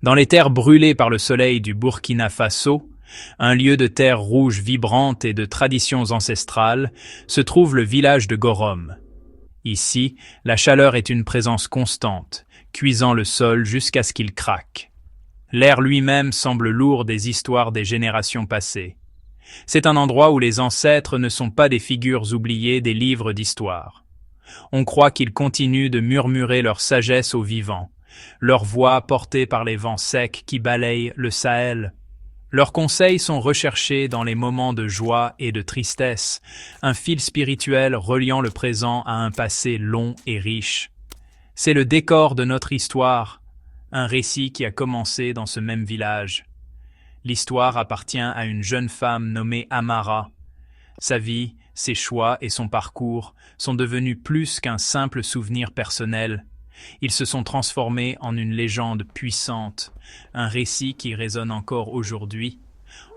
Dans les terres brûlées par le soleil du Burkina Faso, un lieu de terre rouge vibrante et de traditions ancestrales, se trouve le village de Gorom. Ici, la chaleur est une présence constante, cuisant le sol jusqu'à ce qu'il craque. L'air lui-même semble lourd des histoires des générations passées. C'est un endroit où les ancêtres ne sont pas des figures oubliées des livres d'histoire. On croit qu'ils continuent de murmurer leur sagesse aux vivants, leur voix portée par les vents secs qui balayent le Sahel. Leurs conseils sont recherchés dans les moments de joie et de tristesse, un fil spirituel reliant le présent à un passé long et riche. C'est le décor de notre histoire, un récit qui a commencé dans ce même village. L'histoire appartient à une jeune femme nommée Amara. Sa vie, ses choix et son parcours sont devenus plus qu'un simple souvenir personnel. Ils se sont transformés en une légende puissante, un récit qui résonne encore aujourd'hui,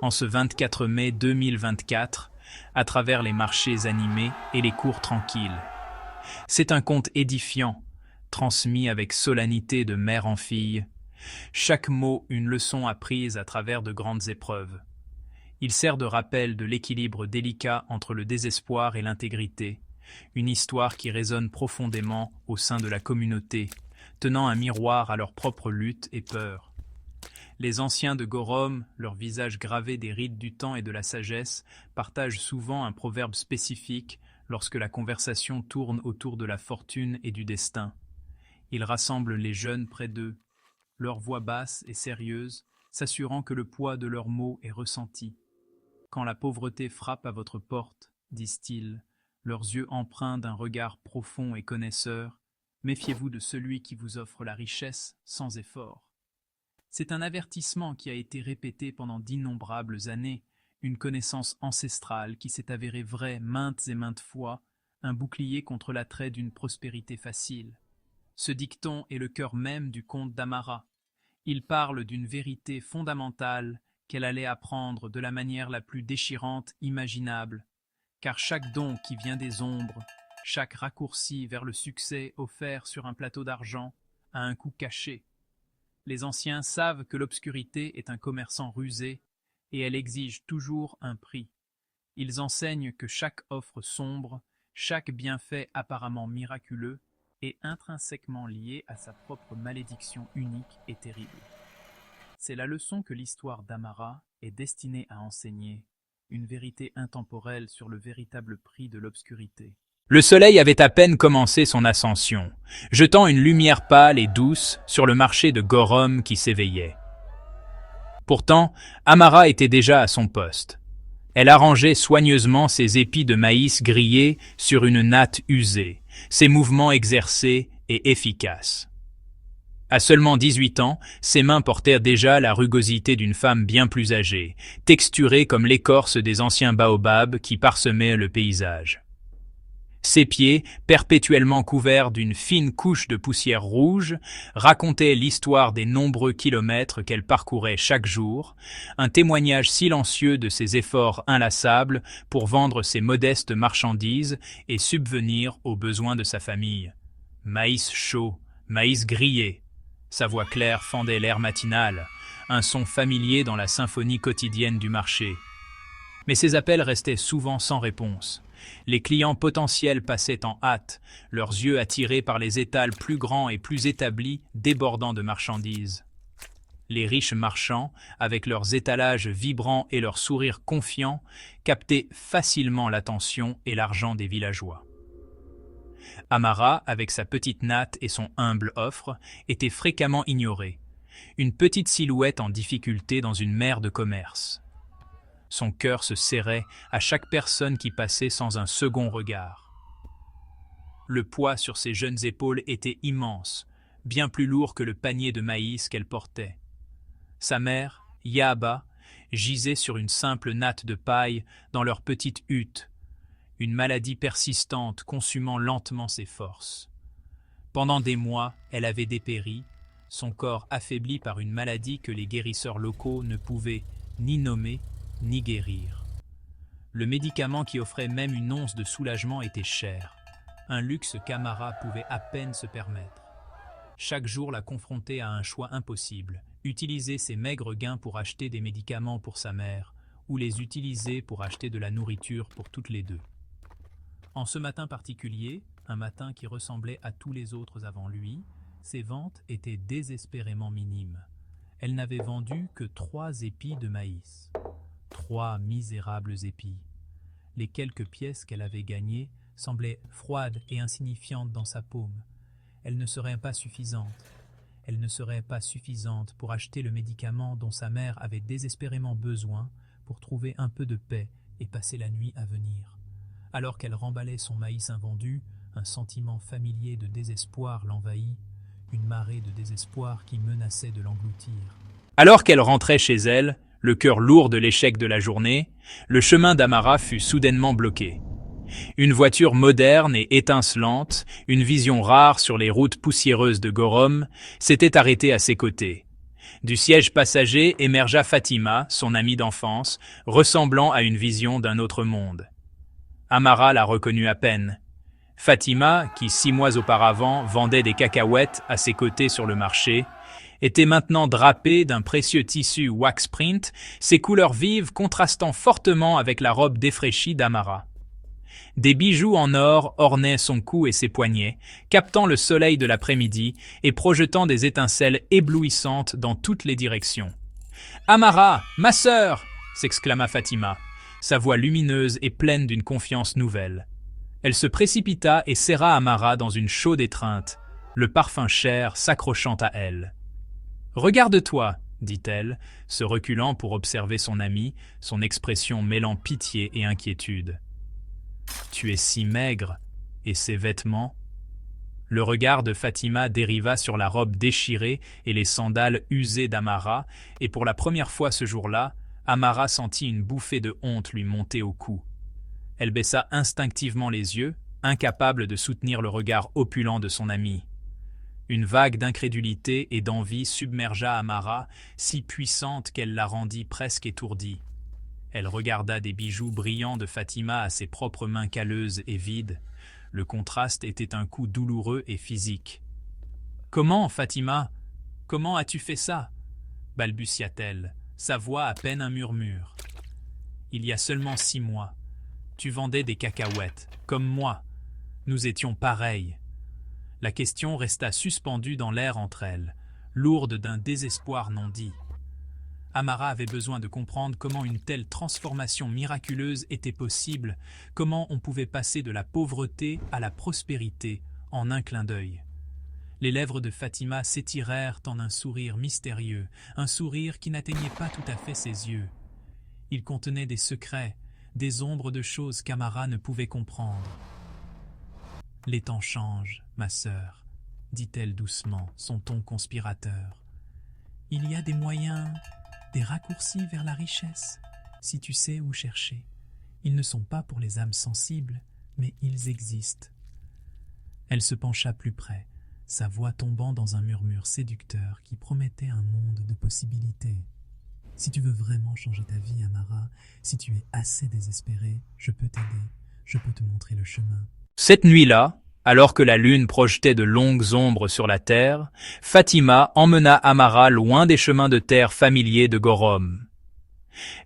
en ce 24 mai 2024, à travers les marchés animés et les cours tranquilles. C'est un conte édifiant, transmis avec solennité de mère en fille, chaque mot une leçon apprise à travers de grandes épreuves. Il sert de rappel de l'équilibre délicat entre le désespoir et l'intégrité, une histoire qui résonne profondément au sein de la communauté, tenant un miroir à leur propre lutte et peur. Les anciens de Gorom, leur visage gravé des rides du temps et de la sagesse, partagent souvent un proverbe spécifique lorsque la conversation tourne autour de la fortune et du destin. Ils rassemblent les jeunes près d'eux, leur voix basse et sérieuse, s'assurant que le poids de leurs mots est ressenti. Quand la pauvreté frappe à votre porte, disent-ils, leurs yeux empreints d'un regard profond et connaisseur, méfiez-vous de celui qui vous offre la richesse sans effort. C'est un avertissement qui a été répété pendant d'innombrables années, une connaissance ancestrale qui s'est avérée vraie maintes et maintes fois, un bouclier contre l'attrait d'une prospérité facile. Ce dicton est le cœur même du conte d'Amara. Il parle d'une vérité fondamentale qu'elle allait apprendre de la manière la plus déchirante imaginable, car chaque don qui vient des ombres, chaque raccourci vers le succès offert sur un plateau d'argent, a un coût caché. Les anciens savent que l'obscurité est un commerçant rusé et elle exige toujours un prix. Ils enseignent que chaque offre sombre, chaque bienfait apparemment miraculeux, est intrinsèquement lié à sa propre malédiction unique et terrible. C'est la leçon que l'histoire d'Amara est destinée à enseigner, une vérité intemporelle sur le véritable prix de l'obscurité. Le soleil avait à peine commencé son ascension, jetant une lumière pâle et douce sur le marché de Gorom qui s'éveillait. Pourtant, Amara était déjà à son poste. Elle arrangeait soigneusement ses épis de maïs grillés sur une natte usée, ses mouvements exercés et efficaces. À seulement 18 ans, ses mains portèrent déjà la rugosité d'une femme bien plus âgée, texturée comme l'écorce des anciens baobabs qui parsemaient le paysage. Ses pieds, perpétuellement couverts d'une fine couche de poussière rouge, racontaient l'histoire des nombreux kilomètres qu'elle parcourait chaque jour, un témoignage silencieux de ses efforts inlassables pour vendre ses modestes marchandises et subvenir aux besoins de sa famille. Maïs chaud, maïs grillé. Sa voix claire fendait l'air matinal, un son familier dans la symphonie quotidienne du marché. Mais ses appels restaient souvent sans réponse. Les clients potentiels passaient en hâte, leurs yeux attirés par les étals plus grands et plus établis, débordant de marchandises. Les riches marchands, avec leurs étalages vibrants et leurs sourires confiants, captaient facilement l'attention et l'argent des villageois. Amara, avec sa petite natte et son humble offre, était fréquemment ignorée, une petite silhouette en difficulté dans une mer de commerce. Son cœur se serrait à chaque personne qui passait sans un second regard. Le poids sur ses jeunes épaules était immense, bien plus lourd que le panier de maïs qu'elle portait. Sa mère, Yaaba, gisait sur une simple natte de paille dans leur petite hutte, une maladie persistante consumant lentement ses forces. Pendant des mois, elle avait dépéri, son corps affaibli par une maladie que les guérisseurs locaux ne pouvaient ni nommer ni guérir. Le médicament qui offrait même une once de soulagement était cher, un luxe qu'Amara pouvait à peine se permettre. Chaque jour la confrontait à un choix impossible, utiliser ses maigres gains pour acheter des médicaments pour sa mère, ou les utiliser pour acheter de la nourriture pour toutes les deux. En ce matin particulier, un matin qui ressemblait à tous les autres avant lui, ses ventes étaient désespérément minimes. Elle n'avait vendu que 3 épis de maïs. 3 misérables épis. Les quelques pièces qu'elle avait gagnées semblaient froides et insignifiantes dans sa paume. Elles ne seraient pas suffisantes. Elles ne seraient pas suffisantes pour acheter le médicament dont sa mère avait désespérément besoin pour trouver un peu de paix et passer la nuit à venir. Alors qu'elle remballait son maïs invendu, un sentiment familier de désespoir l'envahit, une marée de désespoir qui menaçait de l'engloutir. Alors qu'elle rentrait chez elle, le cœur lourd de l'échec de la journée, le chemin d'Amara fut soudainement bloqué. Une voiture moderne et étincelante, une vision rare sur les routes poussiéreuses de Gorom, s'était arrêtée à ses côtés. Du siège passager émergea Fatima, son amie d'enfance, ressemblant à une vision d'un autre monde. Amara la reconnut à peine. Fatima, qui 6 mois auparavant vendait des cacahuètes à ses côtés sur le marché, était maintenant drapée d'un précieux tissu wax print, ses couleurs vives contrastant fortement avec la robe défraîchie d'Amara. Des bijoux en or ornaient son cou et ses poignets, captant le soleil de l'après-midi et projetant des étincelles éblouissantes dans toutes les directions. « Amara, ma sœur !» s'exclama Fatima, sa voix lumineuse et pleine d'une confiance nouvelle. Elle se précipita et serra Amara dans une chaude étreinte, le parfum cher s'accrochant à elle. « Regarde-toi !» dit-elle, se reculant pour observer son amie, son expression mêlant pitié et inquiétude. « Tu es si maigre, et ces vêtements ?» Le regard de Fatima dériva sur la robe déchirée et les sandales usées d'Amara, et pour la première fois ce jour-là, Amara sentit une bouffée de honte lui monter au cou. Elle baissa instinctivement les yeux, incapable de soutenir le regard opulent de son ami. Une vague d'incrédulité et d'envie submergea Amara, si puissante qu'elle la rendit presque étourdie. Elle regarda des bijoux brillants de Fatima à ses propres mains calleuses et vides. Le contraste était un coup douloureux et physique. « Comment, Fatima? Comment as-tu fait ça ?» balbutia-t-elle, sa voix à peine un murmure. « Il y a seulement 6 mois. Tu vendais des cacahuètes, comme moi. Nous étions pareils. » La question resta suspendue dans l'air entre elles, lourde d'un désespoir non dit. Amara avait besoin de comprendre comment une telle transformation miraculeuse était possible, comment on pouvait passer de la pauvreté à la prospérité en un clin d'œil. Les lèvres de Fatima s'étirèrent en un sourire mystérieux, un sourire qui n'atteignait pas tout à fait ses yeux. Il contenait des secrets, des ombres de choses qu'Amara ne pouvait comprendre. « Les temps changent, ma sœur, » dit-elle doucement, son ton conspirateur. « Il y a des moyens, des raccourcis vers la richesse, si tu sais où chercher. Ils ne sont pas pour les âmes sensibles, mais ils existent. » Elle se pencha plus près, sa voix tombant dans un murmure séducteur qui promettait un monde de possibilités. « Si tu veux vraiment changer ta vie, Amara, si tu es assez désespérée, je peux t'aider, je peux te montrer le chemin. » Cette nuit-là, alors que la lune projetait de longues ombres sur la terre, Fatima emmena Amara loin des chemins de terre familiers de Gorom.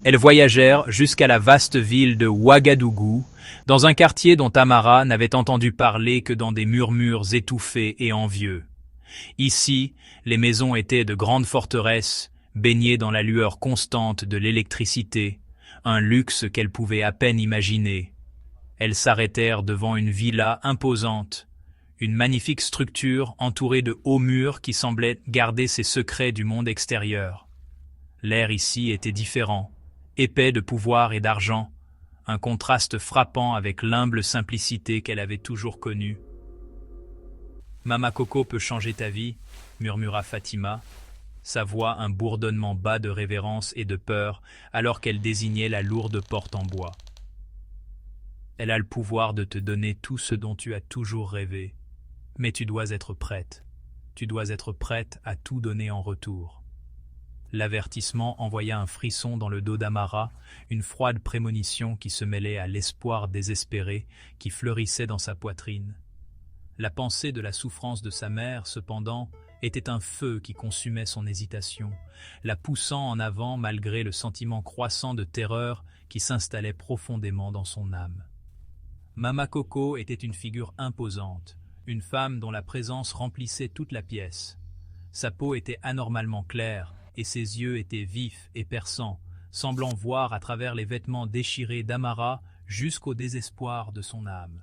Elles voyagèrent jusqu'à la vaste ville de Ouagadougou, dans un quartier dont Amara n'avait entendu parler que dans des murmures étouffés et envieux. Ici, les maisons étaient de grandes forteresses, baignées dans la lueur constante de l'électricité, un luxe qu'elles pouvaient à peine imaginer. Elles s'arrêtèrent devant une villa imposante, une magnifique structure entourée de hauts murs qui semblaient garder ses secrets du monde extérieur. L'air ici était différent, épais de pouvoir et d'argent, un contraste frappant avec l'humble simplicité qu'elle avait toujours connue. « Mama Coco peut changer ta vie » murmura Fatima, sa voix un bourdonnement bas de révérence et de peur alors qu'elle désignait la lourde porte en bois. Elle a le pouvoir de te donner tout ce dont tu as toujours rêvé. Mais tu dois être prête. Tu dois être prête à tout donner en retour. L'avertissement envoya un frisson dans le dos d'Amara, une froide prémonition qui se mêlait à l'espoir désespéré qui fleurissait dans sa poitrine. La pensée de la souffrance de sa mère, cependant, était un feu qui consumait son hésitation, la poussant en avant malgré le sentiment croissant de terreur qui s'installait profondément dans son âme. Mama Coco était une figure imposante, une femme dont la présence remplissait toute la pièce. Sa peau était anormalement claire et ses yeux étaient vifs et perçants, semblant voir à travers les vêtements déchirés d'Amara jusqu'au désespoir de son âme.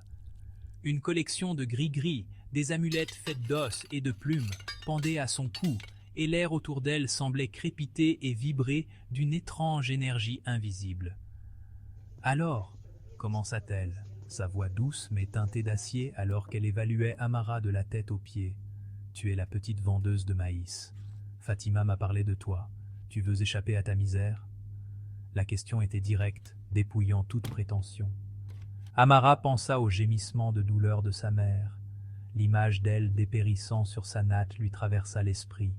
Une collection de gris-gris, des amulettes faites d'os et de plumes pendaient à son cou, et l'air autour d'elle semblait crépiter et vibrer d'une étrange énergie invisible. « Alors, commença-t-elle, sa voix douce mais teintée d'acier alors qu'elle évaluait Amara de la tête aux pieds. « Tu es la petite vendeuse de maïs. Fatima m'a parlé de toi. Tu veux échapper à ta misère ?» La question était directe, dépouillant toute prétention. Amara pensa au gémissement de douleur de sa mère. L'image d'elle dépérissant sur sa natte lui traversa l'esprit.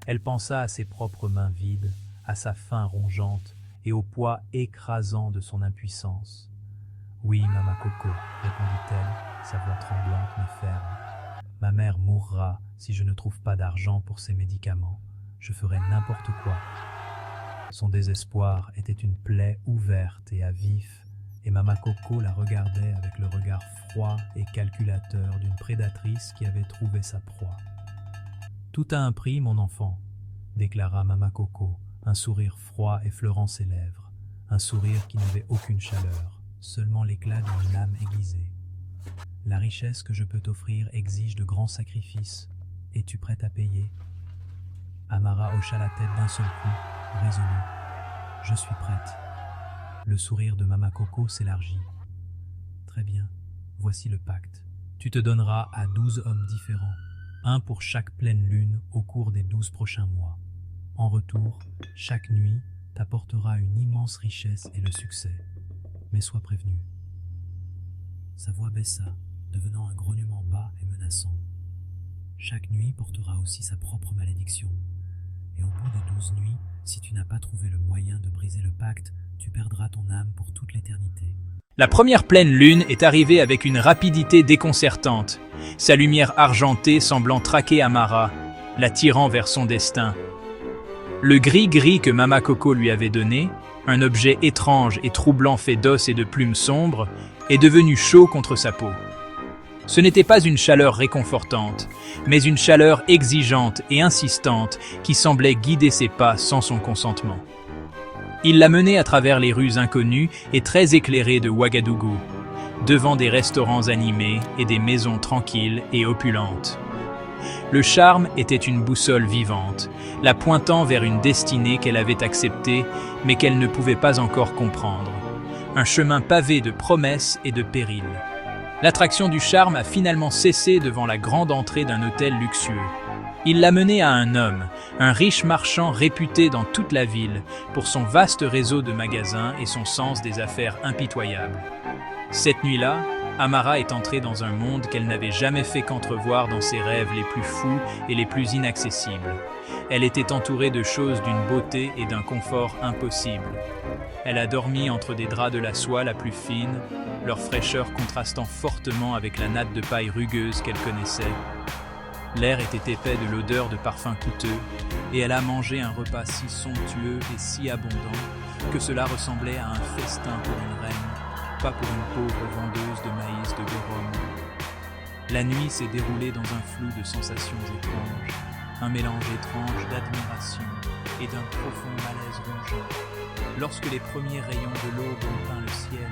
Elle pensa à ses propres mains vides, à sa faim rongeante et au poids écrasant de son impuissance. « Oui, Mama Coco, répondit-elle, sa voix tremblante mais ferme. Ma mère mourra si je ne trouve pas d'argent pour ses médicaments. Je ferai n'importe quoi. » Son désespoir était une plaie ouverte et à vif, et Mama Coco la regardait avec le regard froid et calculateur d'une prédatrice qui avait trouvé sa proie. « Tout a un prix, mon enfant, » déclara Mama Coco, un sourire froid effleurant ses lèvres, un sourire qui n'avait aucune chaleur, seulement l'éclat d'une âme aiguisée. « La richesse que je peux t'offrir exige de grands sacrifices. Es-tu prête à payer ?» Amara hocha la tête d'un seul coup, résolue. « Je suis prête. » Le sourire de Mama Coco s'élargit. « Très bien, voici le pacte. Tu te donneras à 12 hommes différents, un pour chaque pleine lune au cours des 12 prochains mois. En retour, chaque nuit t'apportera une immense richesse et le succès. Mais sois prévenu. » Sa voix baissa, devenant un grognement bas et menaçant. « Chaque nuit portera aussi sa propre malédiction. Et au bout des 12 nuits, si tu n'as pas trouvé le moyen de briser le pacte, tu perdras ton âme pour toute l'éternité. » La première pleine lune est arrivée avec une rapidité déconcertante, sa lumière argentée semblant traquer Amara, la tirant vers son destin. Le gris-gris que Mama Coco lui avait donné, un objet étrange et troublant fait d'os et de plumes sombres, est devenu chaud contre sa peau. Ce n'était pas une chaleur réconfortante, mais une chaleur exigeante et insistante qui semblait guider ses pas sans son consentement. Il la menait à travers les rues inconnues et très éclairées de Ouagadougou, devant des restaurants animés et des maisons tranquilles et opulentes. Le charme était une boussole vivante, la pointant vers une destinée qu'elle avait acceptée, mais qu'elle ne pouvait pas encore comprendre. Un chemin pavé de promesses et de périls. L'attraction du charme a finalement cessé devant la grande entrée d'un hôtel luxueux. Il l'a menée à un homme, un riche marchand réputé dans toute la ville pour son vaste réseau de magasins et son sens des affaires impitoyable. Cette nuit-là, Amara est entrée dans un monde qu'elle n'avait jamais fait qu'entrevoir dans ses rêves les plus fous et les plus inaccessibles. Elle était entourée de choses d'une beauté et d'un confort impossibles. Elle a dormi entre des draps de la soie la plus fine, leur fraîcheur contrastant fortement avec la natte de paille rugueuse qu'elle connaissait. L'air était épais de l'odeur de parfums coûteux, et elle a mangé un repas si somptueux et si abondant que cela ressemblait à un festin pour une reine, pas pour une pauvre vendeuse de maïs de Gorom. La nuit s'est déroulée dans un flou de sensations étranges, un mélange étrange d'admiration et d'un profond malaise rongeant. Lorsque les premiers rayons de l'aube ont peint le ciel,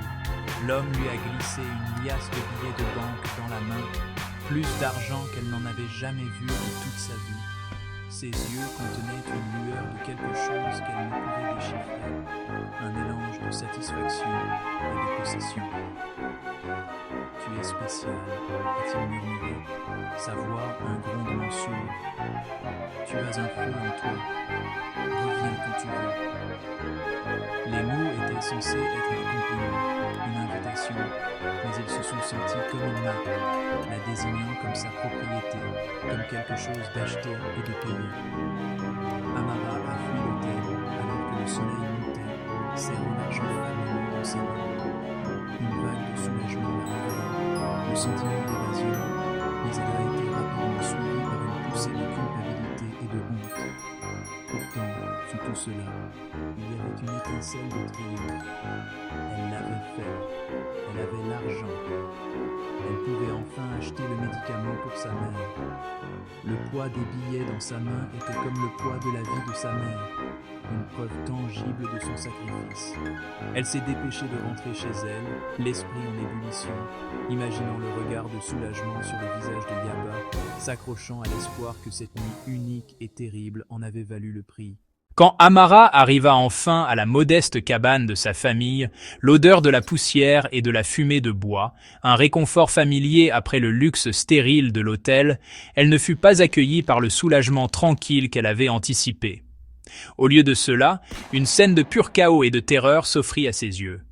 l'homme lui a glissé une liasse de billets de banque dans la main, plus d'argent qu'elle n'en avait jamais vu de toute sa vie. Ses yeux contenaient une lueur de quelque chose qu'elle ne pouvait déchiffrer, un mélange de satisfaction et de possession. « Tu es spécial, a-t-il murmuré, sa voix un grondement sourd. « Tu as un feu en toi. Reviens quand tu veux. » Les mots étaient censés être un compliment, une invitation, mais ils se sont sentis comme une marque, la désignant comme sa propriété, comme quelque chose d'acheté et de payé. Amara a fui l'hôtel alors que le soleil montait, serrant l'argent fameux dans ses mains. Une vague de soulagement l'a réveillée, le sentiment d'évasion, mais elle a été rapidement suivie par une poussée de fut tout cela, il y avait une étincelle de triomphe. Elle l'avait fait. Elle avait l'argent. Elle pouvait enfin acheter le médicament pour sa mère. Le poids des billets dans sa main était comme le poids de la vie de sa mère, une preuve tangible de son sacrifice. Elle s'est dépêchée de rentrer chez elle, l'esprit en ébullition, imaginant le regard de soulagement sur le visage de Yaba, s'accrochant à l'espoir que cette nuit unique et terrible en avait valu le prix. Quand Amara arriva enfin à la modeste cabane de sa famille, l'odeur de la poussière et de la fumée de bois, un réconfort familier après le luxe stérile de l'hôtel, elle ne fut pas accueillie par le soulagement tranquille qu'elle avait anticipé. Au lieu de cela, une scène de pur chaos et de terreur s'offrit à ses yeux.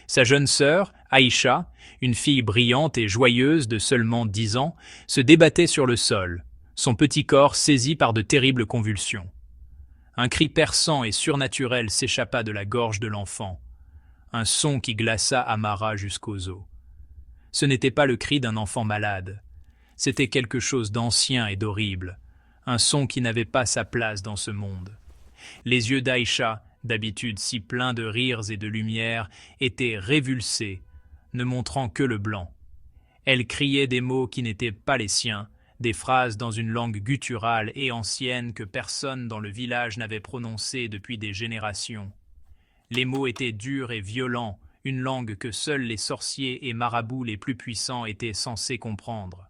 Sa jeune sœur, Aïcha, une fille brillante et joyeuse de seulement 10 ans, se débattait sur le sol, son petit corps saisi par de terribles convulsions. Un cri perçant et surnaturel s'échappa de la gorge de l'enfant, un son qui glaça Amara jusqu'aux os. Ce n'était pas le cri d'un enfant malade, c'était quelque chose d'ancien et d'horrible, un son qui n'avait pas sa place dans ce monde. Les yeux d'Aïcha, d'habitude si pleins de rires et de lumière, étaient révulsés, ne montrant que le blanc. Elle criait des mots qui n'étaient pas les siens, des phrases dans une langue gutturale et ancienne que personne dans le village n'avait prononcée depuis des générations. Les mots étaient durs et violents, une langue que seuls les sorciers et marabouts les plus puissants étaient censés comprendre.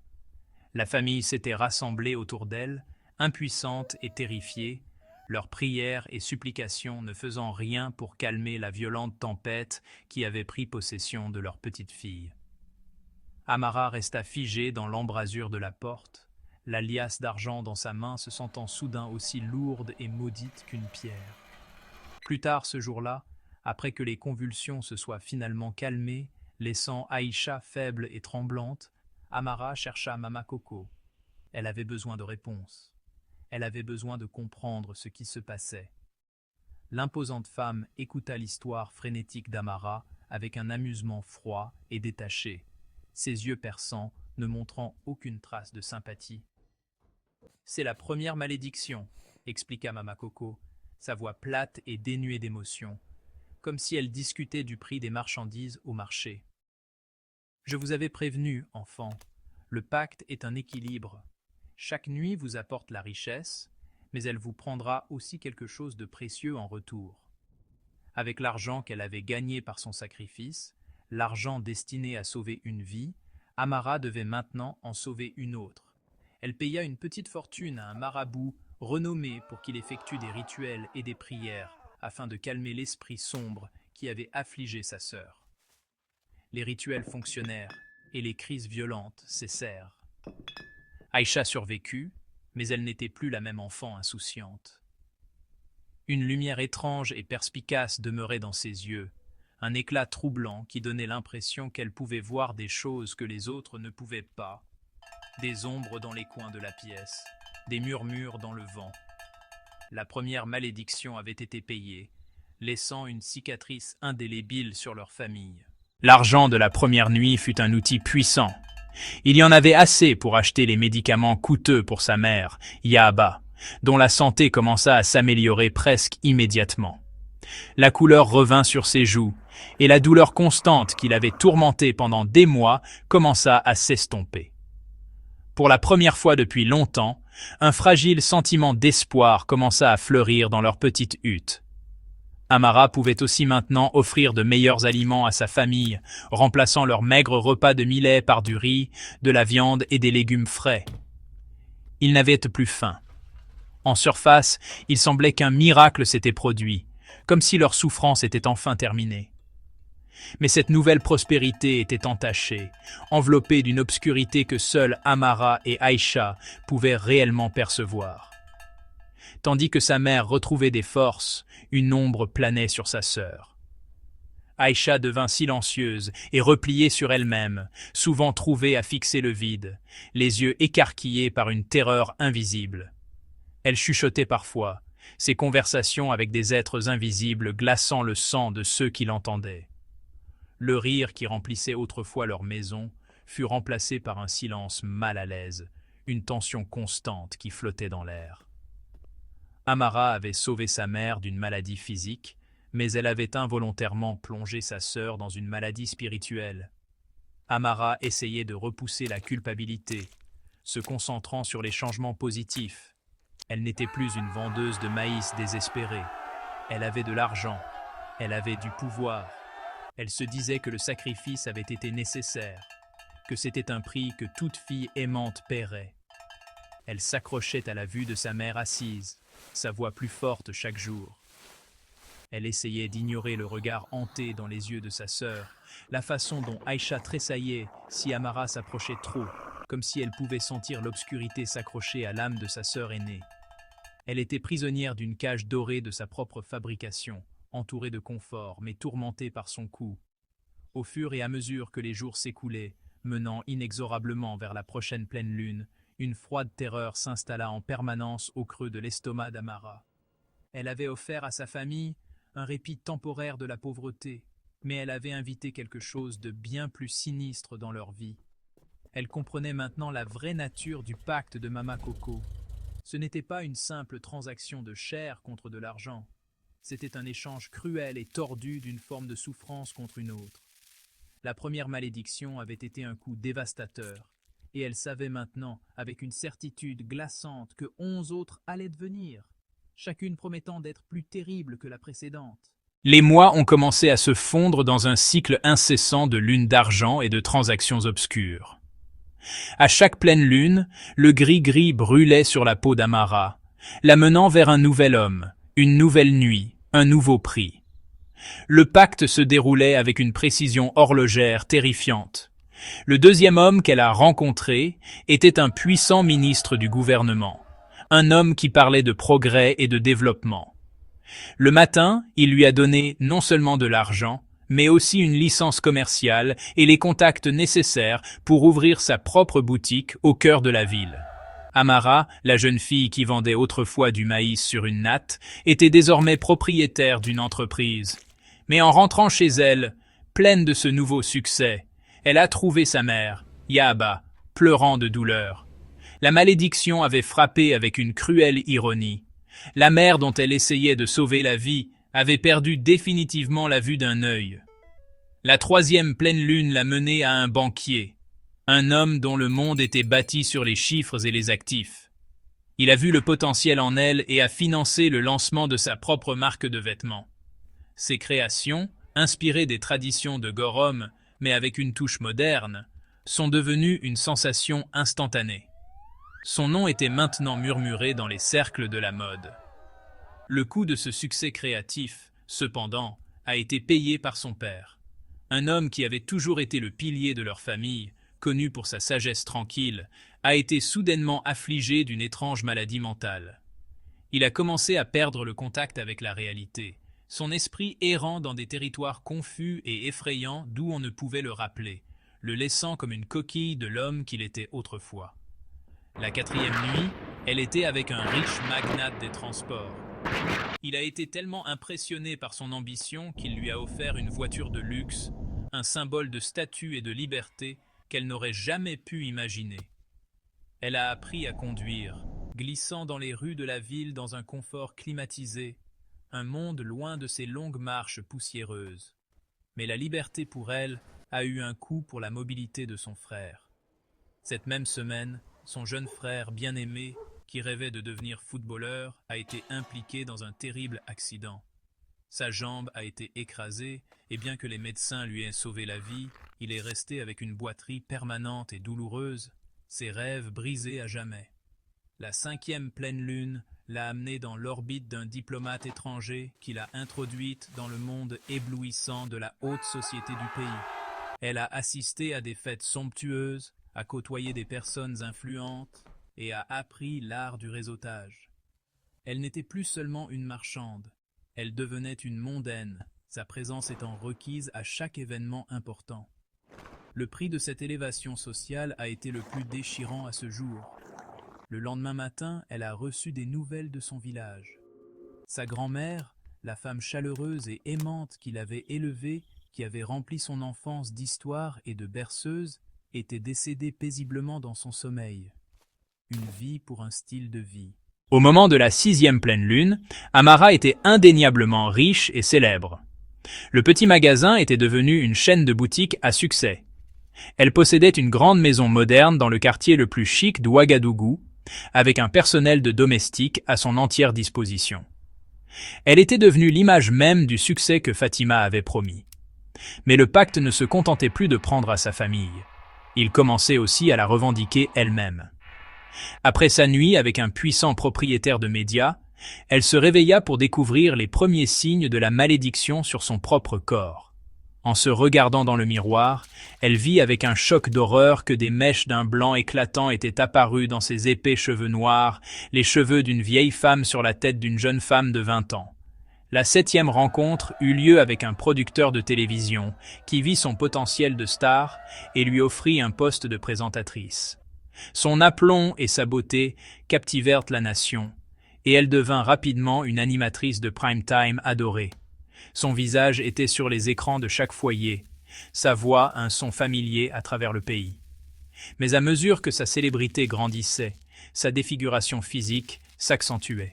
La famille s'était rassemblée autour d'elle, impuissante et terrifiée, leurs prières et supplications ne faisant rien pour calmer la violente tempête qui avait pris possession de leur petite fille. Amara resta figée dans l'embrasure de la porte, la liasse d'argent dans sa main se sentant soudain aussi lourde et maudite qu'une pierre. Plus tard ce jour-là, après que les convulsions se soient finalement calmées, laissant Aïcha faible et tremblante, Amara chercha Mama Coco. Elle avait besoin de réponses. Elle avait besoin de comprendre ce qui se passait. L'imposante femme écouta l'histoire frénétique d'Amara avec un amusement froid et détaché, ses yeux perçants ne montrant aucune trace de sympathie. « C'est la première malédiction, » expliqua Mama Coco, sa voix plate et dénuée d'émotion, comme si elle discutait du prix des marchandises au marché. « Je vous avais prévenu, enfant, le pacte est un équilibre. Chaque nuit vous apporte la richesse, mais elle vous prendra aussi quelque chose de précieux en retour. » Avec l'argent qu'elle avait gagné par son sacrifice, l'argent destiné à sauver une vie, Amara devait maintenant en sauver une autre. Elle paya une petite fortune à un marabout renommé pour qu'il effectue des rituels et des prières afin de calmer l'esprit sombre qui avait affligé sa sœur. Les rituels fonctionnèrent et les crises violentes cessèrent. Aïcha survécut, mais elle n'était plus la même enfant insouciante. Une lumière étrange et perspicace demeurait dans ses yeux, un éclat troublant qui donnait l'impression qu'elle pouvait voir des choses que les autres ne pouvaient pas, des ombres dans les coins de la pièce, des murmures dans le vent. La première malédiction avait été payée, laissant une cicatrice indélébile sur leur famille. L'argent de la première nuit fut un outil puissant. Il y en avait assez pour acheter les médicaments coûteux pour sa mère, Yaba, dont la santé commença à s'améliorer presque immédiatement. La couleur revint sur ses joues, et la douleur constante qui l'avait tourmentée pendant des mois commença à s'estomper. Pour la première fois depuis longtemps, un fragile sentiment d'espoir commença à fleurir dans leur petite hutte. Amara pouvait aussi maintenant offrir de meilleurs aliments à sa famille, remplaçant leur maigre repas de millet par du riz, de la viande et des légumes frais. Ils n'avaient plus faim. En surface, il semblait qu'un miracle s'était produit, comme si leur souffrance était enfin terminée. Mais cette nouvelle prospérité était entachée, enveloppée d'une obscurité que seuls Amara et Aïcha pouvaient réellement percevoir. Tandis que sa mère retrouvait des forces, une ombre planait sur sa sœur. Aïcha devint silencieuse et repliée sur elle-même, souvent trouvée à fixer le vide, les yeux écarquillés par une terreur invisible. Elle chuchotait parfois, ses conversations avec des êtres invisibles glaçant le sang de ceux qui l'entendaient. Le rire qui remplissait autrefois leur maison fut remplacé par un silence mal à l'aise, une tension constante qui flottait dans l'air. Amara avait sauvé sa mère d'une maladie physique, mais elle avait involontairement plongé sa sœur dans une maladie spirituelle. Amara essayait de repousser la culpabilité, se concentrant sur les changements positifs. Elle n'était plus une vendeuse de maïs désespérée. Elle avait de l'argent, elle avait du pouvoir. Elle se disait que le sacrifice avait été nécessaire, que c'était un prix que toute fille aimante paierait. Elle s'accrochait à la vue de sa mère assise, sa voix plus forte chaque jour. Elle essayait d'ignorer le regard hanté dans les yeux de sa sœur, la façon dont Aïcha tressaillait si Amara s'approchait trop, comme si elle pouvait sentir l'obscurité s'accrocher à l'âme de sa sœur aînée. Elle était prisonnière d'une cage dorée de sa propre fabrication, entourée de confort, mais tourmentée par son cou. Au fur et à mesure que les jours s'écoulaient, menant inexorablement vers la prochaine pleine lune, une froide terreur s'installa en permanence au creux de l'estomac d'Amara. Elle avait offert à sa famille un répit temporaire de la pauvreté, mais elle avait invité quelque chose de bien plus sinistre dans leur vie. Elle comprenait maintenant la vraie nature du pacte de Mama Coco. Ce n'était pas une simple transaction de chair contre de l'argent. C'était un échange cruel et tordu d'une forme de souffrance contre une autre. La première malédiction avait été un coup dévastateur, et elle savait maintenant, avec une certitude glaçante, que 11 autres allaient devenir, chacune promettant d'être plus terrible que la précédente. Les mois ont commencé à se fondre dans un cycle incessant de lunes d'argent et de transactions obscures. À chaque pleine lune, le gris-gris brûlait sur la peau d'Amara, la menant vers un nouvel homme, une nouvelle nuit, un nouveau prix. Le pacte se déroulait avec une précision horlogère terrifiante. Le deuxième homme qu'elle a rencontré était un puissant ministre du gouvernement, un homme qui parlait de progrès et de développement. Le matin, il lui a donné non seulement de l'argent, mais aussi une licence commerciale et les contacts nécessaires pour ouvrir sa propre boutique au cœur de la ville. Amara, la jeune fille qui vendait autrefois du maïs sur une natte, était désormais propriétaire d'une entreprise. Mais en rentrant chez elle, pleine de ce nouveau succès, elle a trouvé sa mère, Yahaba, pleurant de douleur. La malédiction avait frappé avec une cruelle ironie. La mère dont elle essayait de sauver la vie avait perdu définitivement la vue d'un œil. La troisième pleine lune l'a menée à un banquier, un homme dont le monde était bâti sur les chiffres et les actifs. Il a vu le potentiel en elle et a financé le lancement de sa propre marque de vêtements. Ses créations, inspirées des traditions de Gorom, mais avec une touche moderne, sont devenues une sensation instantanée. Son nom était maintenant murmuré dans les cercles de la mode. Le coût de ce succès créatif, cependant, a été payé par son père. Un homme qui avait toujours été le pilier de leur famille, connu pour sa sagesse tranquille, a été soudainement affligé d'une étrange maladie mentale. Il a commencé à perdre le contact avec la réalité, son esprit errant dans des territoires confus et effrayants d'où on ne pouvait le rappeler, le laissant comme une coquille de l'homme qu'il était autrefois. La quatrième nuit, elle était avec un riche magnate des transports. Il a été tellement impressionné par son ambition qu'il lui a offert une voiture de luxe, un symbole de statut et de liberté qu'elle n'aurait jamais pu imaginer. Elle a appris à conduire, glissant dans les rues de la ville dans un confort climatisé, un monde loin de ses longues marches poussiéreuses. Mais la liberté pour elle a eu un coût pour la mobilité de son frère. Cette même semaine, son jeune frère bien-aimé, qui rêvait de devenir footballeur, a été impliqué dans un terrible accident. Sa jambe a été écrasée, et bien que les médecins lui aient sauvé la vie, il est resté avec une boiterie permanente et douloureuse, ses rêves brisés à jamais. La cinquième pleine lune l'a amené dans l'orbite d'un diplomate étranger qui l'a introduite dans le monde éblouissant de la haute société du pays. Elle a assisté à des fêtes somptueuses, a côtoyé des personnes influentes et a appris l'art du réseautage. Elle n'était plus seulement une marchande, elle devenait une mondaine, sa présence étant requise à chaque événement important. Le prix de cette élévation sociale a été le plus déchirant à ce jour. Le lendemain matin, elle a reçu des nouvelles de son village. Sa grand-mère, la femme chaleureuse et aimante qui l'avait élevée, qui avait rempli son enfance d'histoires et de berceuses, était décédée paisiblement dans son sommeil. Une vie pour un style de vie. Au moment de la 6e pleine lune, Amara était indéniablement riche et célèbre. Le petit magasin était devenu une chaîne de boutiques à succès. Elle possédait une grande maison moderne dans le quartier le plus chic d'Ouagadougou, avec un personnel de domestiques à son entière disposition. Elle était devenue l'image même du succès que Fatima avait promis. Mais le pacte ne se contentait plus de prendre à sa famille. Il commençait aussi à la revendiquer elle-même. Après sa nuit avec un puissant propriétaire de médias, elle se réveilla pour découvrir les premiers signes de la malédiction sur son propre corps. En se regardant dans le miroir, elle vit avec un choc d'horreur que des mèches d'un blanc éclatant étaient apparues dans ses épais cheveux noirs, les cheveux d'une vieille femme sur la tête d'une jeune femme de 20 ans. La 7e rencontre eut lieu avec un producteur de télévision qui vit son potentiel de star et lui offrit un poste de présentatrice. Son aplomb et sa beauté captivèrent la nation, et elle devint rapidement une animatrice de prime time adorée. Son visage était sur les écrans de chaque foyer, sa voix un son familier à travers le pays. Mais à mesure que sa célébrité grandissait, sa défiguration physique s'accentuait.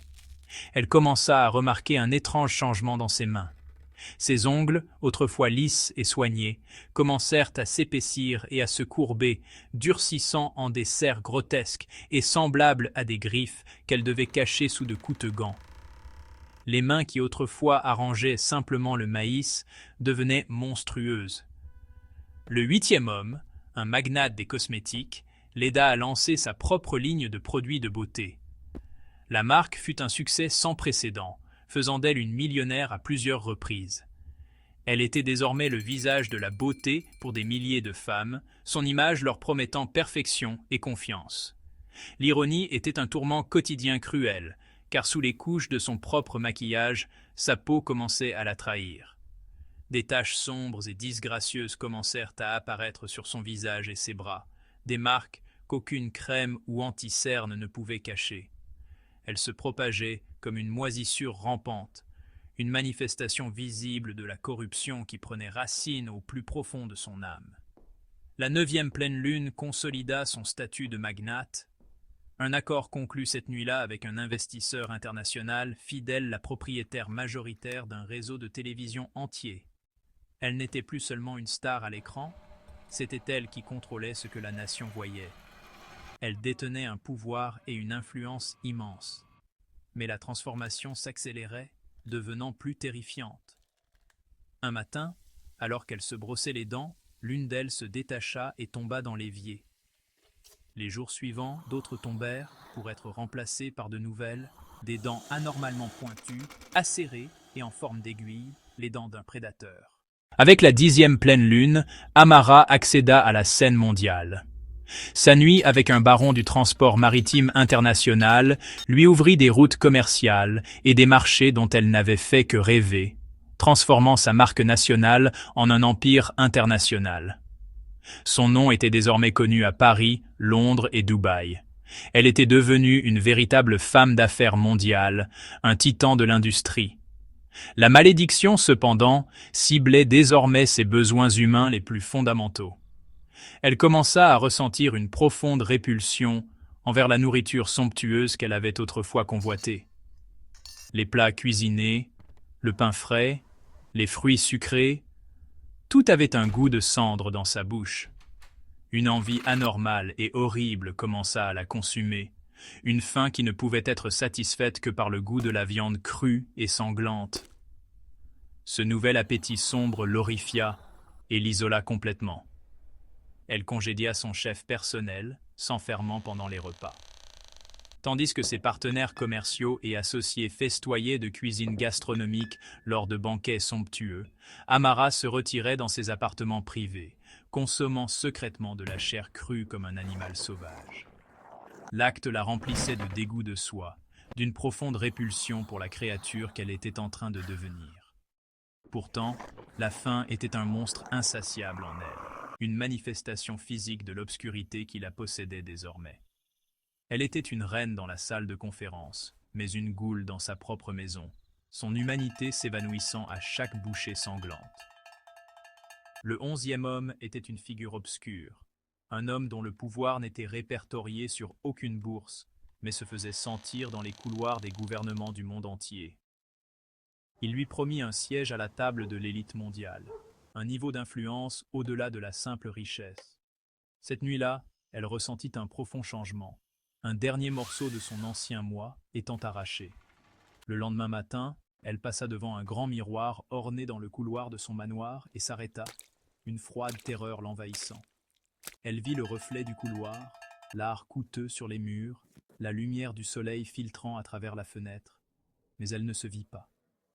Elle commença à remarquer un étrange changement dans ses mains. Ses ongles, autrefois lisses et soignés, commencèrent à s'épaissir et à se courber, durcissant en des serres grotesques et semblables à des griffes qu'elle devait cacher sous de coûteux gants. Les mains qui autrefois arrangeaient simplement le maïs devenaient monstrueuses. Le 8e homme, un magnate des cosmétiques, l'aida à lancer sa propre ligne de produits de beauté. La marque fut un succès sans précédent, faisant d'elle une millionnaire à plusieurs reprises. Elle était désormais le visage de la beauté pour des milliers de femmes, son image leur promettant perfection et confiance. L'ironie était un tourment quotidien cruel, car sous les couches de son propre maquillage, sa peau commençait à la trahir. Des taches sombres et disgracieuses commencèrent à apparaître sur son visage et ses bras, des marques qu'aucune crème ou anti-cerne ne pouvait cacher. Elle se propageait comme une moisissure rampante, une manifestation visible de la corruption qui prenait racine au plus profond de son âme. La 9e pleine lune consolida son statut de magnate. Un accord conclu cette nuit-là avec un investisseur international, fidèle la propriétaire majoritaire d'un réseau de télévision entier. Elle n'était plus seulement une star à l'écran, c'était elle qui contrôlait ce que la nation voyait. Elle détenait un pouvoir et une influence immenses. Mais la transformation s'accélérait, devenant plus terrifiante. Un matin, alors qu'elle se brossait les dents, l'une d'elles se détacha et tomba dans l'évier. Les jours suivants, d'autres tombèrent pour être remplacées par de nouvelles, des dents anormalement pointues, acérées et en forme d'aiguille, les dents d'un prédateur. Avec la 10e pleine lune, Amara accéda à la scène mondiale. Sa nuit avec un baron du transport maritime international lui ouvrit des routes commerciales et des marchés dont elle n'avait fait que rêver, transformant sa marque nationale en un empire international. Son nom était désormais connu à Paris, Londres et Dubaï. Elle était devenue une véritable femme d'affaires mondiale, un titan de l'industrie. La malédiction, cependant, ciblait désormais ses besoins humains les plus fondamentaux. Elle commença à ressentir une profonde répulsion envers la nourriture somptueuse qu'elle avait autrefois convoitée. Les plats cuisinés, le pain frais, les fruits sucrés, tout avait un goût de cendre dans sa bouche. Une envie anormale et horrible commença à la consumer, une faim qui ne pouvait être satisfaite que par le goût de la viande crue et sanglante. Ce nouvel appétit sombre l'horrifia et l'isola complètement. Elle congédia son chef personnel, s'enfermant pendant les repas. Tandis que ses partenaires commerciaux et associés festoyaient de cuisine gastronomique lors de banquets somptueux, Amara se retirait dans ses appartements privés, consommant secrètement de la chair crue comme un animal sauvage. L'acte la remplissait de dégoût de soi, d'une profonde répulsion pour la créature qu'elle était en train de devenir. Pourtant, la faim était un monstre insatiable en elle, une manifestation physique de l'obscurité qui la possédait désormais. Elle était une reine dans la salle de conférence, mais une goule dans sa propre maison, son humanité s'évanouissant à chaque bouchée sanglante. Le 11e homme était une figure obscure, un homme dont le pouvoir n'était répertorié sur aucune bourse, mais se faisait sentir dans les couloirs des gouvernements du monde entier. Il lui promit un siège à la table de l'élite mondiale, un niveau d'influence au-delà de la simple richesse. Cette nuit-là, elle ressentit un profond changement, un dernier morceau de son ancien moi étant arraché. Le lendemain matin, elle passa devant un grand miroir orné dans le couloir de son manoir et s'arrêta, une froide terreur l'envahissant. Elle vit le reflet du couloir, l'art coûteux sur les murs, la lumière du soleil filtrant à travers la fenêtre, mais elle ne se vit pas.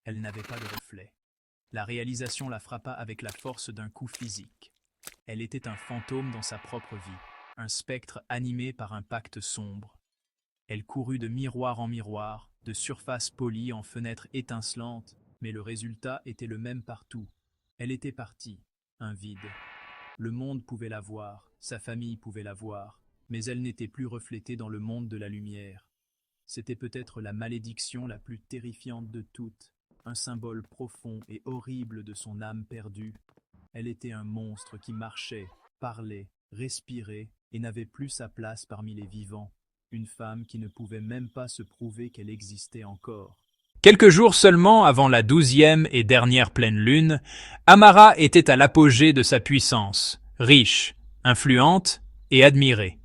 Elle n'avait pas de reflet. La réalisation la frappa avec la force d'un coup physique. Elle était un fantôme dans sa propre vie, un spectre animé par un pacte sombre. Elle courut de miroir en miroir, de surface polie en fenêtre étincelante, mais le résultat était le même partout. Elle était partie, un vide. Le monde pouvait la voir, sa famille pouvait la voir, mais elle n'était plus reflétée dans le monde de la lumière. C'était peut-être la malédiction la plus terrifiante de toutes, un symbole profond et horrible de son âme perdue. Elle était un monstre qui marchait, parlait, respirait et n'avait plus sa place parmi les vivants. Une femme qui ne pouvait même pas se prouver qu'elle existait encore. Quelques jours seulement avant la 12e et dernière pleine lune, Amara était à l'apogée de sa puissance, riche, influente et admirée.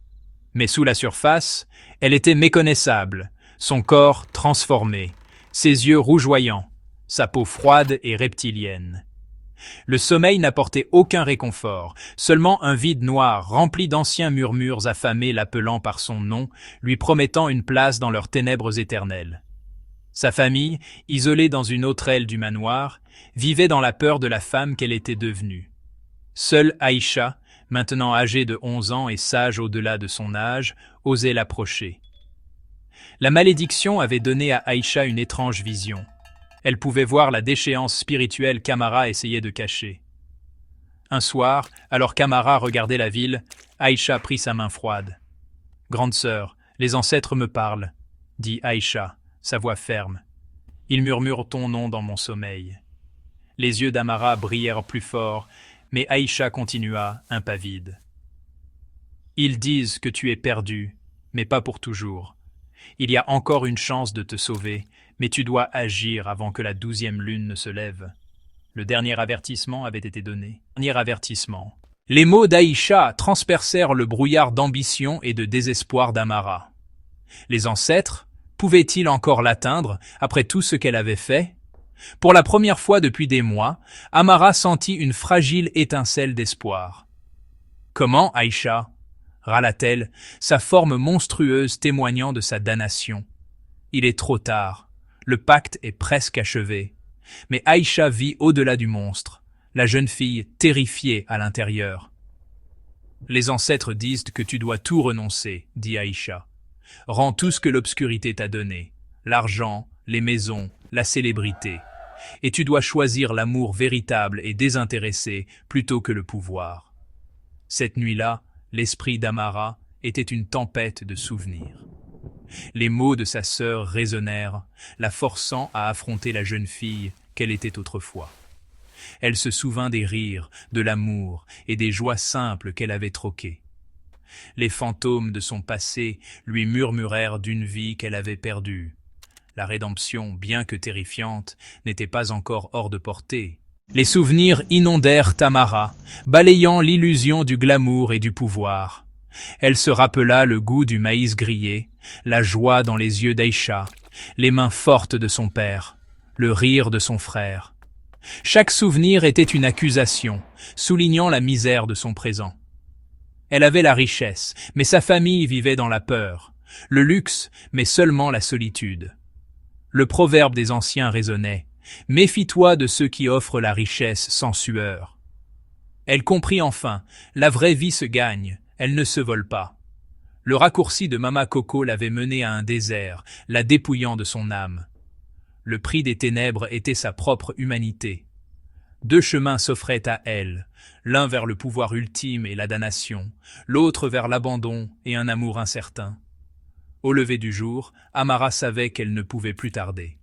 Mais sous la surface, elle était méconnaissable, son corps transformé, ses yeux rougeoyants, sa peau froide et reptilienne. Le sommeil n'apportait aucun réconfort, seulement un vide noir rempli d'anciens murmures affamés l'appelant par son nom, lui promettant une place dans leurs ténèbres éternelles. Sa famille, isolée dans une autre aile du manoir, vivait dans la peur de la femme qu'elle était devenue. Seule Aïcha, maintenant âgée de 11 ans et sage au-delà de son âge, osait l'approcher. La malédiction avait donné à Aïcha une étrange vision. Elle pouvait voir la déchéance spirituelle qu'Amara essayait de cacher. Un soir, alors qu'Amara regardait la ville, Aïcha prit sa main froide. « Grande sœur, les ancêtres me parlent, » dit Aïcha, sa voix ferme. « Ils murmurent ton nom dans mon sommeil. » Les yeux d'Amara brillèrent plus fort, mais Aïcha continua, impavide. « Ils disent que tu es perdu, mais pas pour toujours. Il y a encore une chance de te sauver, mais tu dois agir avant que la 12e lune ne se lève. » Le dernier avertissement avait été donné. Dernier avertissement. Les mots d'Aïcha transpercèrent le brouillard d'ambition et de désespoir d'Amara. Les ancêtres, pouvaient-ils encore l'atteindre après tout ce qu'elle avait fait? Pour la première fois depuis des mois, Amara sentit une fragile étincelle d'espoir. « Comment, Aïcha ?» râla-t-elle, sa forme monstrueuse témoignant de sa damnation. « Il est trop tard. Le pacte est presque achevé. » Mais Aïcha vit au-delà du monstre, la jeune fille terrifiée à l'intérieur. « Les ancêtres disent que tu dois tout renoncer, » dit Aïcha. « Rends tout ce que l'obscurité t'a donné, l'argent, les maisons, la célébrité. Et tu dois choisir l'amour véritable et désintéressé plutôt que le pouvoir. » Cette nuit-là, l'esprit d'Amara était une tempête de souvenirs. Les mots de sa sœur résonnèrent, la forçant à affronter la jeune fille qu'elle était autrefois. Elle se souvint des rires, de l'amour et des joies simples qu'elle avait troquées. Les fantômes de son passé lui murmurèrent d'une vie qu'elle avait perdue. La rédemption, bien que terrifiante, n'était pas encore hors de portée. Les souvenirs inondèrent Amara, balayant l'illusion du glamour et du pouvoir. Elle se rappela le goût du maïs grillé, la joie dans les yeux d'Aïcha, les mains fortes de son père, le rire de son frère. Chaque souvenir était une accusation, soulignant la misère de son présent. Elle avait la richesse, mais sa famille vivait dans la peur, le luxe, mais seulement la solitude. Le proverbe des anciens résonnait « Méfie-toi de ceux qui offrent la richesse sans sueur ». Elle comprit enfin, la vraie vie se gagne, elle ne se vole pas. Le raccourci de Mama Coco l'avait menée à un désert, la dépouillant de son âme. Le prix des ténèbres était sa propre humanité. Deux chemins s'offraient à elle, l'un vers le pouvoir ultime et la damnation, l'autre vers l'abandon et un amour incertain. Au lever du jour, Amara savait qu'elle ne pouvait plus tarder.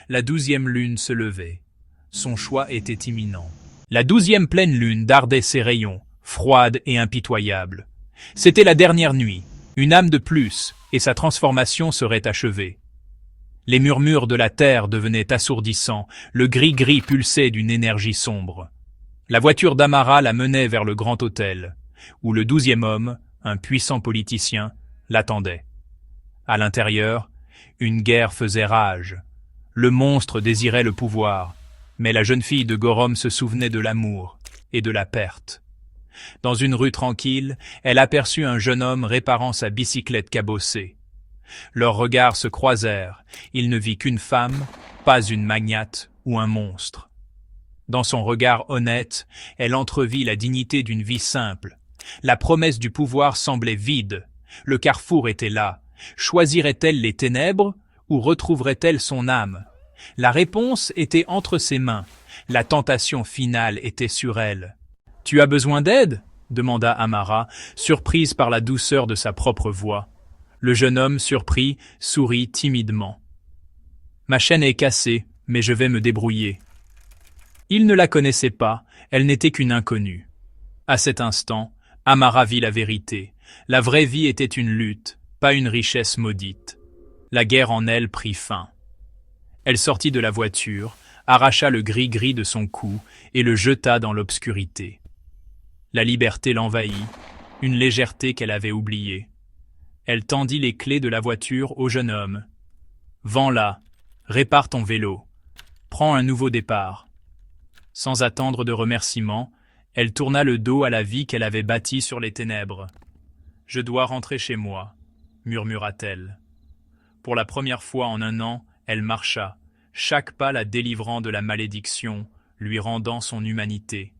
La 12e lune se levait. Son choix était imminent. La 12e pleine lune dardait ses rayons, froide et impitoyable. C'était la dernière nuit, Une âme de plus, et sa transformation serait achevée. Les murmures de la terre devenaient assourdissants, le gris-gris pulsait d'une énergie sombre. La voiture d'Amara la menait vers le grand hôtel, où le 12e homme, un puissant politicien, l'attendait. À l'intérieur, une guerre faisait rage. Le monstre désirait le pouvoir, mais la jeune fille de Gorom se souvenait de l'amour et de la perte. Dans une rue tranquille, elle aperçut un jeune homme réparant sa bicyclette cabossée. Leurs regards se croisèrent, il ne vit qu'une femme, pas une magnate ou un monstre. Dans son regard honnête, elle entrevit la dignité d'une vie simple. La promesse du pouvoir semblait vide. Le carrefour était là. Choisirait-elle les ténèbres ou retrouverait-elle son âme? La réponse était entre ses mains. La tentation finale était sur elle. « Tu as besoin d'aide ?» demanda Amara, surprise par la douceur de sa propre voix. Le jeune homme, surpris, sourit timidement. « Ma chaîne est cassée, mais je vais me débrouiller. » Il ne la connaissait pas, elle n'était qu'une inconnue. À cet instant, Amara vit la vérité. La vraie vie était une lutte, pas une richesse maudite. La guerre en elle prit fin. Elle sortit de la voiture, arracha le gris-gris de son cou et le jeta dans l'obscurité. La liberté l'envahit, une légèreté qu'elle avait oubliée. Elle tendit les clés de la voiture au jeune homme. « Vends-la, répare ton vélo, prends un nouveau départ. » Sans attendre de remerciements, elle tourna le dos à la vie qu'elle avait bâtie sur les ténèbres. « Je dois rentrer chez moi, » murmura-t-elle. Pour la première fois en un an, elle marcha, chaque pas la délivrant de la malédiction, lui rendant son humanité.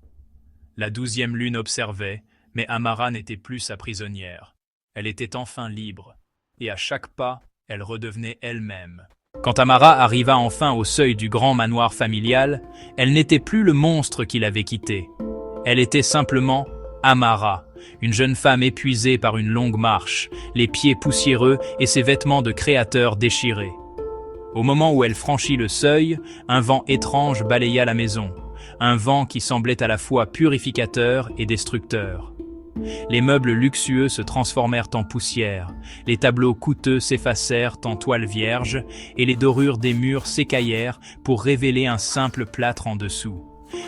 La 12e lune observait, mais Amara n'était plus sa prisonnière. Elle était enfin libre, et à chaque pas, elle redevenait elle-même. Quand Amara arriva enfin au seuil du grand manoir familial, elle n'était plus le monstre qui l'avait quittée. Elle était simplement Amara, une jeune femme épuisée par une longue marche, les pieds poussiéreux et ses vêtements de créateur déchirés. Au moment où elle franchit le seuil, un vent étrange balaya la maison, un vent qui semblait à la fois purificateur et destructeur. Les meubles luxueux se transformèrent en poussière, les tableaux coûteux s'effacèrent en toile vierge et les dorures des murs s'écaillèrent pour révéler un simple plâtre en dessous.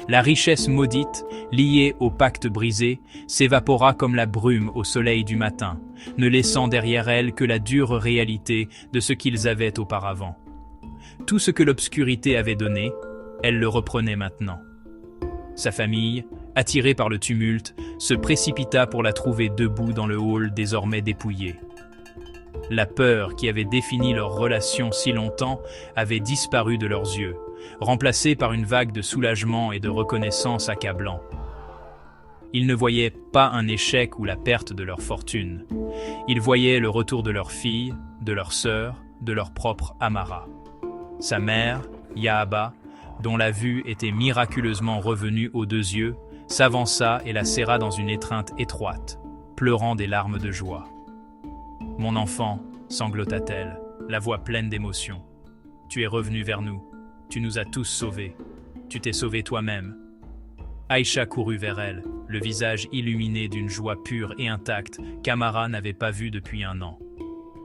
La richesse maudite, liée au pacte brisé, s'évapora comme la brume au soleil du matin, ne laissant derrière elle que la dure réalité de ce qu'ils avaient auparavant. Tout ce que l'obscurité avait donné, elle le reprenait maintenant. Sa famille, attirée par le tumulte, se précipita pour la trouver debout dans le hall désormais dépouillé. La peur qui avait défini leur relation si longtemps avait disparu de leurs yeux, remplacée par une vague de soulagement et de reconnaissance accablant. Ils ne voyaient pas un échec ou la perte de leur fortune. Ils voyaient le retour de leur fille, de leur sœur, de leur propre Amara. Sa mère, Yahaba, dont la vue était miraculeusement revenue aux 2 yeux, s'avança et la serra dans une étreinte étroite, pleurant des larmes de joie. « Mon enfant, sanglota-t-elle, la voix pleine d'émotion, tu es revenu vers nous, tu nous as tous sauvés, tu t'es sauvé toi-même. » Aïcha courut vers elle, le visage illuminé d'une joie pure et intacte qu'Amara n'avait pas vue depuis un an.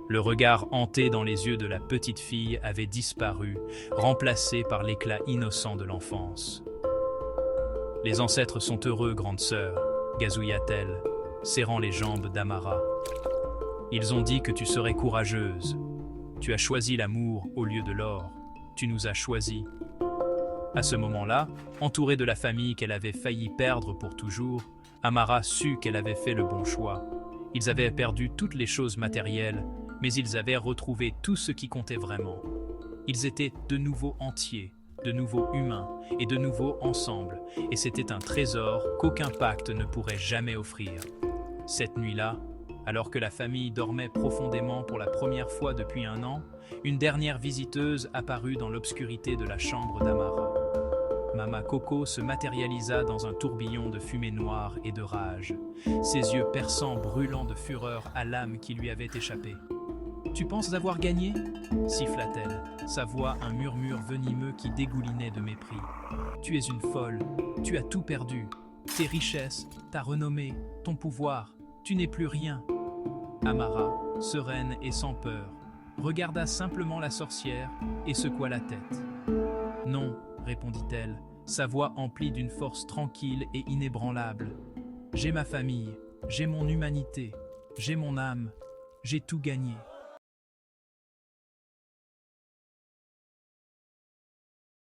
Le regard hanté dans les yeux de la petite fille avait disparu, remplacé par l'éclat innocent de l'enfance. « Les ancêtres sont heureux, grande sœur, » gazouilla-t-elle, serrant les jambes d'Amara. « Ils ont dit que tu serais courageuse. Tu as choisi l'amour au lieu de l'or. Tu nous as choisis. » À ce moment-là, entourée de la famille qu'elle avait failli perdre pour toujours, Amara sut qu'elle avait fait le bon choix. Ils avaient perdu toutes les choses matérielles, mais ils avaient retrouvé tout ce qui comptait vraiment. Ils étaient de nouveau entiers, de nouveau humains et de nouveau ensemble, et c'était un trésor qu'aucun pacte ne pourrait jamais offrir. Cette nuit-là, alors que la famille dormait profondément pour la première fois depuis un an, une dernière visiteuse apparut dans l'obscurité de la chambre d'Amara. Mama Coco se matérialisa dans un tourbillon de fumée noire et de rage, ses yeux perçants brûlant de fureur à l'âme qui lui avait échappé. « Tu penses avoir gagné ?» siffla-t-elle, sa voix un murmure venimeux qui dégoulinait de mépris. « Tu es une folle, tu as tout perdu, tes richesses, ta renommée, ton pouvoir, tu n'es plus rien. » Amara, sereine et sans peur, regarda simplement la sorcière et secoua la tête. « Non, répondit-elle, sa voix emplie d'une force tranquille et inébranlable. J'ai ma famille, j'ai mon humanité, j'ai mon âme, j'ai tout gagné.